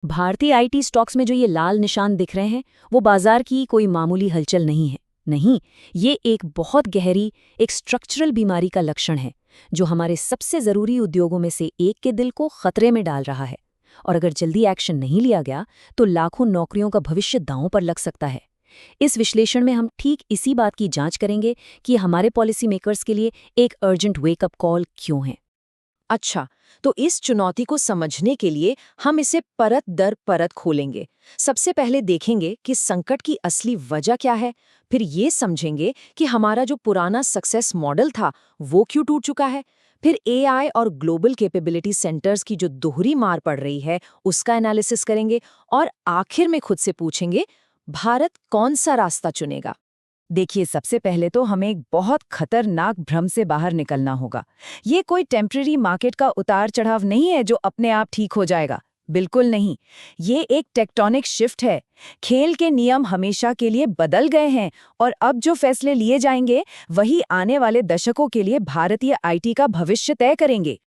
भारतीय IT stocks में जो ये लाल निशान दिख रहे हैं, वो बाजार की कोई मामूली हलचल नहीं है। नहीं, ये एक बहुत गहरी, एक स्ट्रक्चरल बीमारी का लक्षण है, जो हमारे सबसे ज़रूरी उद्योगों में से एक के दिल को खतरे में डाल रहा है। और अगर जल्दी एक्शन नहीं लिया गया, तो लाखों नौकरियों का भविष्य दांव पर लग सकता है। इस विश्लेषण में हम ठीक इसी बात की जांच करेंगे कि हमारे पॉलिसी मेकर्स के लिए एक अर्जेंट वेकअप कॉल क्यों है। अच्छा, तो इस चुनौती को समझने के लिए हम इसे परत दर परत खोलेंगे। सबसे पहले देखेंगे कि संकट की असली वजह क्या है, फिर ये समझेंगे कि हमारा जो पुराना सक्सेस मॉडल था, वो क्यों टूट चुका है। फिर एआई और ग्लोबल कैपेबिलिटी सेंटर्स की जो दोहरी मार पड़ रही है, उसका एनालिसिस करेंगे और आखिर में खुद से पूछेंगे, भारत कौन सा रास्ता चुनेगा। देखिए, सबसे पहले तो हमें एक बहुत खतरनाक भ्रम से बाहर निकलना होगा। ये कोई टेम्पररी मार्केट का उतार चढ़ाव नहीं है जो अपने आप ठीक हो जाएगा। बिल्कुल नहीं। ये एक टेक्टोनिक शिफ्ट है। खेल के नियम हमेशा के लिए बदल गए हैं और अब जो फैसले लिए जाएंगे वही आने वाले दशकों के लिए भारतीय आईटी का भविष्य तय करेंगे।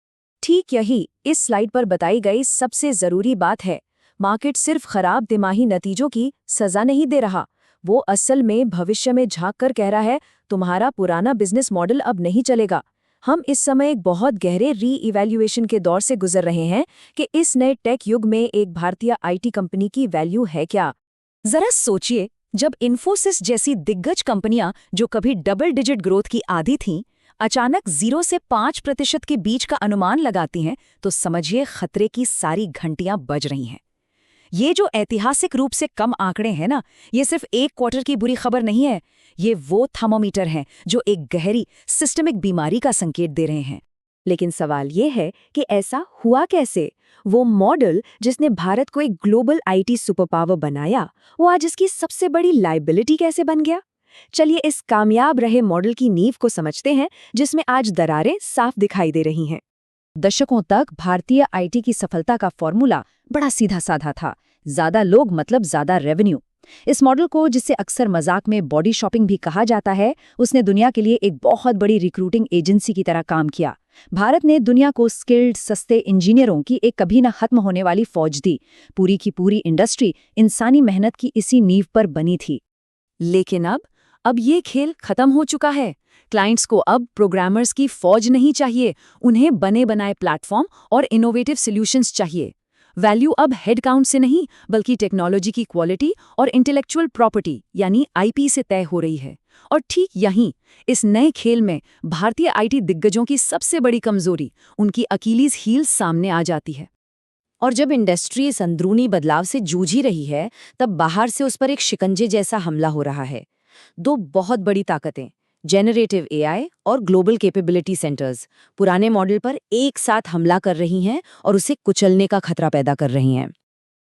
ठीक यही इस स्लाइड पर बताई गई सबसे ज़रूरी बात है। मार्केट सिर्फ खराब तिमाही नतीजों की सज़ा नहीं दे रहा, वो असल में भविष्य में झांक कर कह रहा है, तुम्हारा पुराना बिजनेस मॉडल अब नहीं चलेगा। हम इस समय एक बहुत गहरे री-इवैल्यूएशन के दौर से गुजर रहे हैं कि इस नए टेक युग में एक भारतीय आईटी कंपनी की वैल्यू है क्या। जरा सोचिए, जब इन्फोसिस जैसी दिग्गज कंपनियां जो कभी डबल डिजिट ग्रोथ की आदी थीं, अचानक 0 से 5% के बीच का अनुमान लगाती हैं, तो समझिए खतरे की सारी घंटियां बज रही हैं। ये जो ऐतिहासिक रूप से कम आंकड़े हैं ना, ये सिर्फ एक क्वार्टर की बुरी खबर नहीं है। ये वो थर्मोमीटर हैं जो एक गहरी सिस्टमिक बीमारी का संकेत दे रहे हैं। लेकिन सवाल ये है कि ऐसा हुआ कैसे? वो मॉडल जिसने भारत को एक ग्लोबल आईटी सुपर पावर बनाया, वो आज इसकी सबसे बड़ी लायबिलिटी कैसे बन गया? चलिए इस कामयाब रहे मॉडल की नींव को समझते हैं, जिसमें आज दरारें साफ दिखाई दे रही हैं। दशकों तक भारतीय आईटी की सफलता का फॉर्मूला बड़ा सीधा साधा था। ज्यादा लोग मतलब ज्यादा रेवेन्यू। इस मॉडल को, जिसे अक्सर मजाक में बॉडी शॉपिंग भी कहा जाता है, उसने दुनिया के लिए एक बहुत बड़ी रिक्रूटिंग एजेंसी की तरह काम किया। भारत ने दुनिया को स्किल्ड सस्ते इंजीनियरों की एक कभी न खत्म होने वाली फौज दी। पूरी की पूरी इंडस्ट्री इंसानी मेहनत की इसी नींव पर बनी थी। लेकिन अब ये खेल खत्म हो चुका है। क्लाइंट्स को अब प्रोग्रामर्स की फौज नहीं चाहिए, उन्हें बने बनाए प्लेटफॉर्म और इनोवेटिव सॉल्यूशंस चाहिए। वैल्यू अब हेडकाउंट से नहीं, बल्कि टेक्नोलॉजी की क्वालिटी और इंटेलेक्चुअल प्रॉपर्टी यानी आईपी से तय हो रही है। और ठीक यहीं, इस नए खेल में भारतीय आईटी दिग्गजों की सबसे बड़ी कमजोरी, उनकी अकीलीज हील सामने आ जाती है। और जब इंडस्ट्री इस अंदरूनी बदलाव से जूझ ही रही है, तब बाहर से उस पर एक शिकंजे जैसा हमला हो रहा है। दो बहुत बड़ी ताकतें, जेनरेटिव एआई और ग्लोबल कैपेबिलिटी सेंटर्स, पुराने मॉडल पर एक साथ हमला कर रही हैं और उसे कुचलने का खतरा पैदा कर रही हैं।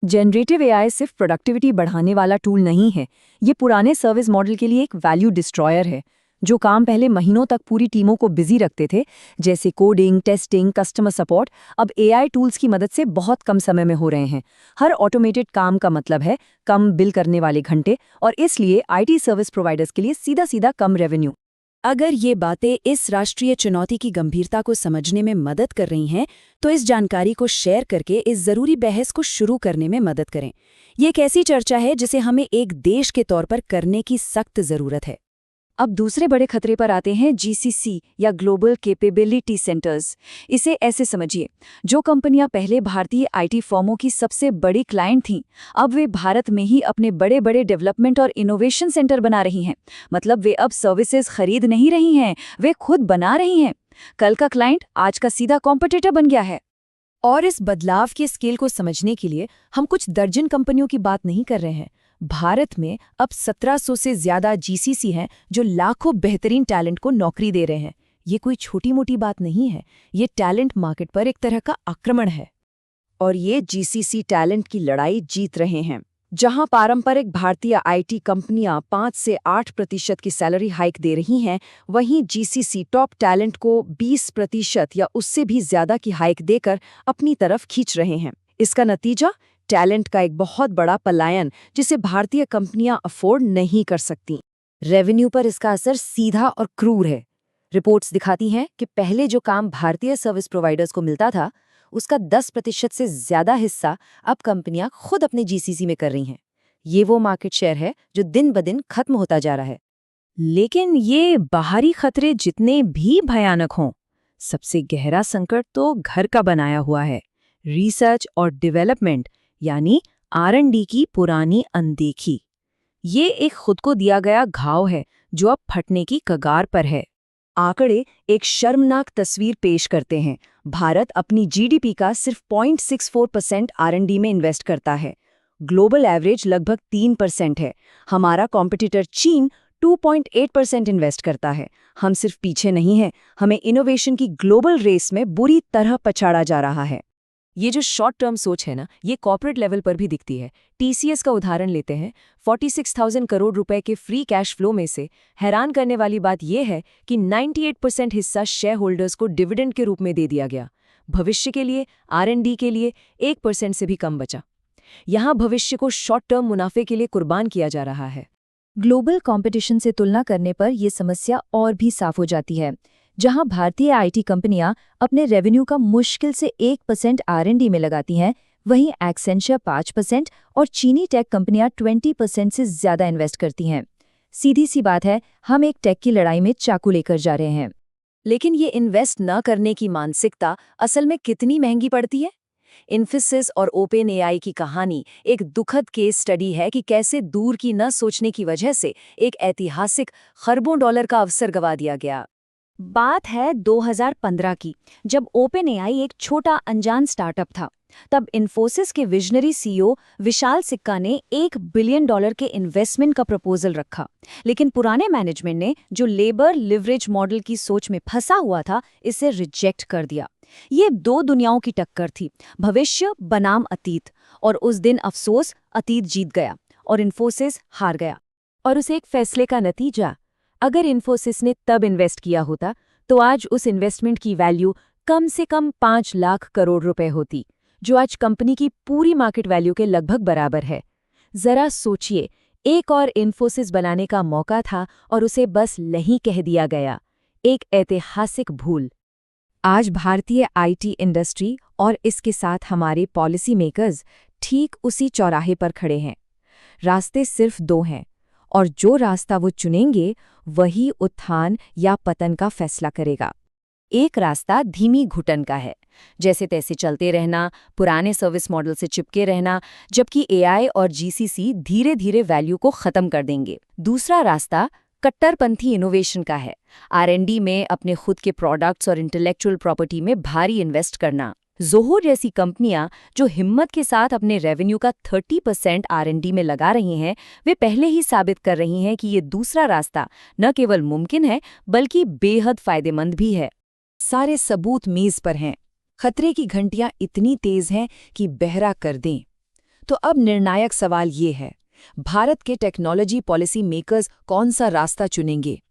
जनरेटिव एआई सिर्फ प्रोडक्टिविटी बढ़ाने वाला टूल नहीं है, ये पुराने सर्विस मॉडल के लिए एक वैल्यू डिस्ट्रॉयर है। जो काम पहले महीनों तक पूरी टीमों को बिजी रखते थे, जैसे कोडिंग, टेस्टिंग, कस्टमर सपोर्ट, अब एआई टूल्स की मदद से बहुत कम समय में हो रहे हैं। हर ऑटोमेटेड काम का मतलब है कम बिल करने वाले घंटे, और इसलिए आईटी सर्विस प्रोवाइडर्स के लिए सीधा सीधा कम रेवेन्यू। अगर ये बातें इस राष्ट्रीय चुनौती की गंभीरता को समझने में मदद कर रही हैं, तो इस जानकारी को शेयर करके इस ज़रूरी बहस को शुरू करने में मदद करें। ये एक ऐसी चर्चा है जिसे हमें एक देश के तौर पर करने की सख्त ज़रूरत है। अब दूसरे बड़े खतरे पर आते हैं, जीसीसी या ग्लोबल कैपेबिलिटी सेंटर्स। इसे ऐसे समझिए, जो कंपनियां पहले भारतीय आईटी फर्मों की सबसे बड़ी क्लाइंट थीं, अब वे भारत में ही अपने बड़े बड़े डेवलपमेंट और इनोवेशन सेंटर बना रही हैं। मतलब वे अब सर्विसेज खरीद नहीं रही हैं, वे खुद बना रही हैं। कल का क्लाइंट आज का सीधा कॉम्पिटिटर बन गया है। और इस बदलाव के स्केल को समझने के लिए हम कुछ दर्जन कंपनियों की बात नहीं कर रहे हैं। भारत में अब 1700 से ज्यादा जीसीसी हैं जो लाखों बेहतरीन टैलेंट को नौकरी दे रहे हैं। ये कोई छोटी मोटी बात नहीं है, ये टैलेंट मार्केट पर एक तरह का आक्रमण है। और ये जीसीसी टैलेंट की लड़ाई जीत रहे हैं। जहां पारंपरिक भारतीय आईटी कंपनियां 5 से 8% की सैलरी हाइक दे रही हैं, वहीं जीसीसी टॉप टैलेंट को 20% या उससे भी ज्यादा की हाइक देकर अपनी तरफ खींच रहे हैं। इसका नतीजा, टैलेंट का एक बहुत बड़ा पलायन, जिसे भारतीय कंपनियां अफोर्ड नहीं कर सकती। रेवेन्यू पर इसका असर सीधा और क्रूर है। रिपोर्ट्स दिखाती हैं कि पहले जो काम भारतीय सर्विस प्रोवाइडर्स को मिलता था, उसका 10% से ज्यादा हिस्सा अब कंपनियां खुद अपने जीसीसी में कर रही हैं। ये वो मार्केट शेयर है जो दिन ब दिन खत्म होता जा रहा है। लेकिन ये बाहरी खतरे जितने भी भयानक हों, सबसे गहरा संकट तो घर का बनाया हुआ है। रिसर्च और डेवलपमेंट यानी R&D की पुरानी अनदेखी। ये एक खुद को दिया गया घाव है जो अब फटने की कगार पर है। आंकड़े एक शर्मनाक तस्वीर पेश करते हैं। भारत अपनी जीडीपी का सिर्फ 0.64% R&D में इन्वेस्ट करता है। ग्लोबल एवरेज लगभग 3% है। हमारा कॉम्पिटिटर चीन 2.8% इन्वेस्ट करता है। हम सिर्फ पीछे नहीं हैं, हमें इनोवेशन की ग्लोबल रेस में बुरी तरह पछाड़ा जा रहा है। ये जो शॉर्ट टर्म सोच है ना, ये कॉर्पोरेट लेवल पर भी दिखती है। टीसीएस का उदाहरण लेते हैं। 46,000 करोड़ रुपए के फ्री कैश फ्लो में से हैरान करने वाली बात यह है कि 98% हिस्सा शेयर होल्डर्स को डिविडेंड के रूप में दे दिया गया। भविष्य के लिए, R&D के लिए 1% से भी कम बचा। यहाँ भविष्य को शॉर्ट टर्म मुनाफे के लिए कुर्बान किया जा रहा है। ग्लोबल कंपटीशन से तुलना करने पर यह समस्या और भी साफ हो जाती है। जहां भारतीय आईटी कंपनियां अपने रेवेन्यू का मुश्किल से 1% R&D में लगाती हैं, वहीं एक्सेंचर 5% और चीनी टेक कंपनियां 20% से ज्यादा इन्वेस्ट करती हैं। सीधी सी बात है, हम एक टेक की लड़ाई में चाकू लेकर जा रहे हैं। लेकिन ये इन्वेस्ट न करने की मानसिकता असल में कितनी महंगी पड़ती है? इन्फोसिस और ओपन एआई की कहानी एक दुखद केस स्टडी है कि कैसे दूर की न सोचने की वजह से एक ऐतिहासिक खरबों डॉलर का अवसर गंवा दिया गया। बात है 2015 की, जब ओपन एआई एक छोटा अनजान स्टार्टअप था। तब इन्फोसिस के विजनरी सीईओ विशाल सिक्का ने $1 बिलियन के इन्वेस्टमेंट का प्रपोजल रखा। लेकिन पुराने मैनेजमेंट ने, जो लेबर लिवरेज मॉडल की सोच में फंसा हुआ था, इसे रिजेक्ट कर दिया। ये दो दुनियाओं की टक्कर थी, भविष्य बनाम अतीत। और उस दिन अफसोस, अतीत जीत गया और इन्फोसिस हार गया। और उस एक फैसले का नतीजा, अगर इन्फोसिस ने तब इन्वेस्ट किया होता तो आज उस इन्वेस्टमेंट की वैल्यू कम से कम 5 लाख करोड़ रुपए होती, जो आज कंपनी की पूरी मार्केट वैल्यू के लगभग बराबर है। जरा सोचिए, एक और इन्फोसिस बनाने का मौका था और उसे बस नहीं कह दिया गया। एक ऐतिहासिक भूल। आज भारतीय आईटी इंडस्ट्री और इसके साथ हमारे पॉलिसी मेकर्स ठीक उसी चौराहे पर खड़े हैं। रास्ते सिर्फ 2 हैं, और जो रास्ता वो चुनेंगे वही उत्थान या पतन का फैसला करेगा। एक रास्ता धीमी घुटन का है, जैसे तैसे चलते रहना, पुराने सर्विस मॉडल से चिपके रहना, जबकि एआई और जीसीसी धीरे धीरे वैल्यू को खत्म कर देंगे। दूसरा रास्ता कट्टरपंथी इनोवेशन का है, R&D में अपने खुद के प्रोडक्ट्स और इंटेलेक्चुअल प्रॉपर्टी में भारी इन्वेस्ट करना। ज़ोहो जैसी कंपनियां जो हिम्मत के साथ अपने रेवेन्यू का 30% R&D में लगा रही हैं, वे पहले ही साबित कर रही हैं कि ये दूसरा रास्ता न केवल मुमकिन है बल्कि बेहद फायदेमंद भी है। सारे सबूत मेज पर हैं। खतरे की घंटियां इतनी तेज हैं कि बहरा कर दें। तो अब निर्णायक सवाल ये है, भारत के टेक्नोलॉजी पॉलिसी मेकर्स कौन सा रास्ता चुनेंगे?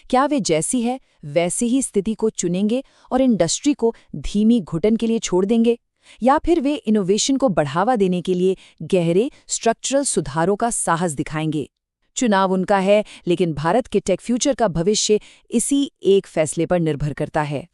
क्या वे जैसी है वैसे ही स्थिति को चुनेंगे और इंडस्ट्री को धीमी घुटन के लिए छोड़ देंगे, या फिर वे इनोवेशन को बढ़ावा देने के लिए गहरे स्ट्रक्चरल सुधारों का साहस दिखाएंगे? चुनाव उनका है, लेकिन भारत के टेक फ्यूचर का भविष्य इसी एक फैसले पर निर्भर करता है।